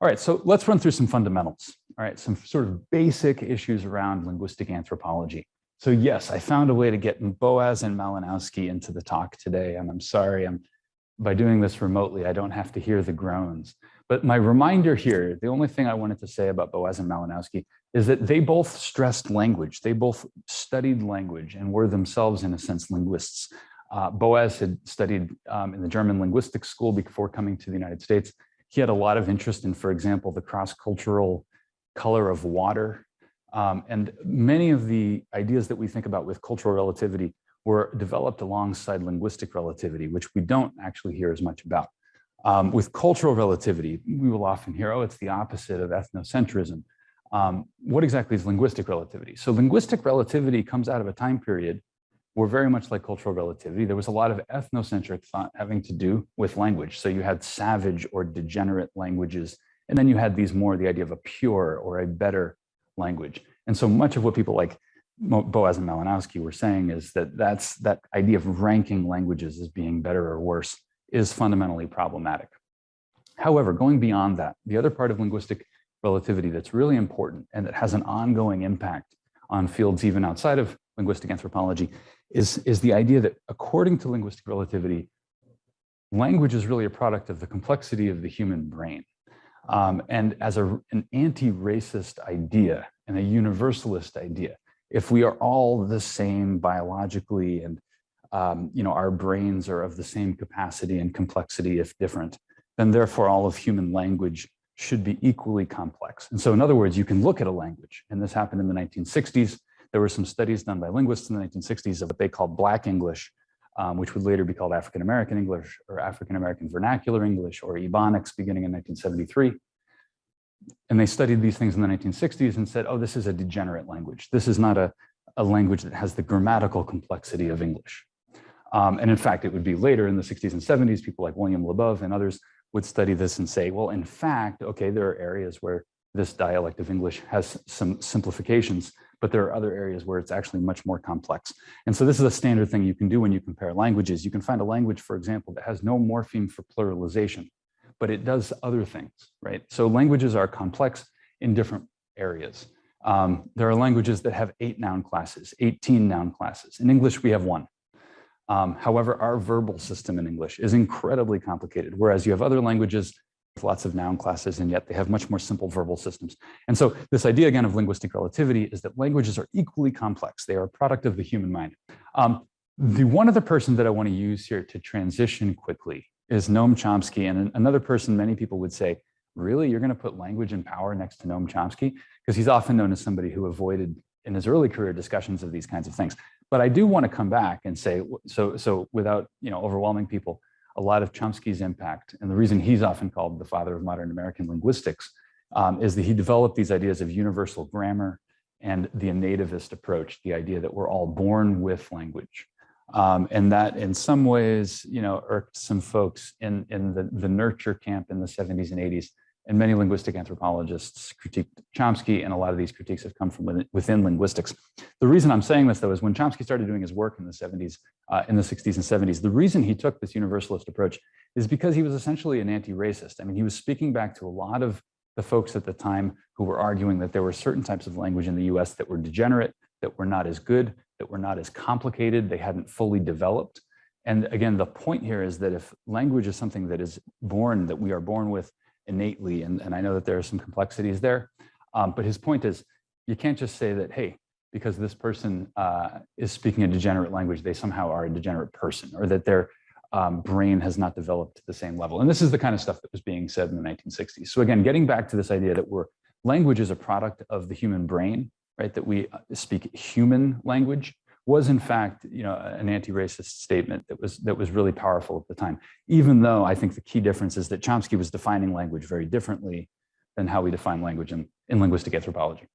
All right, so let's run through some fundamentals. All right, some sort of basic issues around linguistic anthropology. So yes, I found a way to get Boaz and Malinowski into the talk today, and I'm sorry, by doing this remotely, I don't have to hear the groans. But my reminder here, the only thing I wanted to say about Boaz and Malinowski is that they both stressed language. They both studied language and were themselves, in a sense, linguists. Boaz had studied in the German linguistics school before coming to the United States. He had a lot of interest in, for example, the cross-cultural color of water. And many of the ideas that we think about with cultural relativity were developed alongside linguistic relativity, which we don't actually hear as much about. With cultural relativity, we will often hear, oh, it's the opposite of ethnocentrism. What exactly is linguistic relativity? So linguistic relativity comes out of a time period where, very much like cultural relativity, there was a lot of ethnocentric thought having to do with language. So you had savage or degenerate languages, and then you had the idea of a pure or a better language. And so much of what people like Boaz and Malinowski were saying is that that idea of ranking languages as being better or worse is fundamentally problematic. However, going beyond that, the other part of linguistic relativity that's really important and that has an ongoing impact on fields even outside of linguistic anthropology is the idea that, according to linguistic relativity, language is really a product of the complexity of the human brain. And as an anti-racist idea and a universalist idea, if we are all the same biologically and our brains are of the same capacity and complexity if different, then therefore all of human language should be equally complex. And so, in other words, you can look at a language, and this happened in the 1960s. There were some studies done by linguists in the 1960s of what they called Black English, which would later be called African-American English or African-American vernacular English or ebonics beginning in 1973. And they studied these things in the 1960s and said, oh, this is a degenerate language. This is not a language that has the grammatical complexity of English. And in fact, it would be later in the 60s and 70s, people like William Labov and others would study this and say, well, in fact, okay, there are areas where this dialect of English has some simplifications, but there are other areas where it's actually much more complex. And so this is a standard thing you can do when you compare languages. You can find a language, for example, that has no morpheme for pluralization, but it does other things, right? So languages are complex in different areas. There are languages that have 8 noun classes, 18 noun classes. In English, we have 1. However, our verbal system in English is incredibly complicated, whereas you have other languages with lots of noun classes, and yet they have much more simple verbal systems. And so this idea, again, of linguistic relativity is that languages are equally complex. They are a product of the human mind. The one other person that I want to use here to transition quickly is Noam Chomsky, and another person many people would say, really, you're going to put language and power next to Noam Chomsky? Because he's often known as somebody who avoided, in his early career, discussions of these kinds of things. But I do want to come back and say, so without overwhelming people, a lot of Chomsky's impact, and the reason he's often called the father of modern American linguistics, is that he developed these ideas of universal grammar and the nativist approach, the idea that we're all born with language. And that in some ways, irked some folks in the nurture camp in the 70s and 80s. And many linguistic anthropologists critiqued Chomsky, and a lot of these critiques have come from within linguistics. The reason I'm saying this, though, is when Chomsky started doing his work in the 70s, in the 60s and 70s, the reason he took this universalist approach is because he was essentially an anti-racist. I mean, he was speaking back to a lot of the folks at the time who were arguing that there were certain types of language in the US that were degenerate, that were not as good, that were not as complicated, they hadn't fully developed. And again, the point here is that if language is something that is born, that we are born with innately, and I know that there are some complexities there, but his point is, you can't just say that, hey, because this person is speaking a degenerate language, they somehow are a degenerate person, or that their brain has not developed to the same level. And this is the kind of stuff that was being said in the 1960s. So again, getting back to this idea that language is a product of the human brain, right? That we speak human language was in fact, an anti-racist statement that was really powerful at the time. Even though I think the key difference is that Chomsky was defining language very differently than how we define language in linguistic anthropology.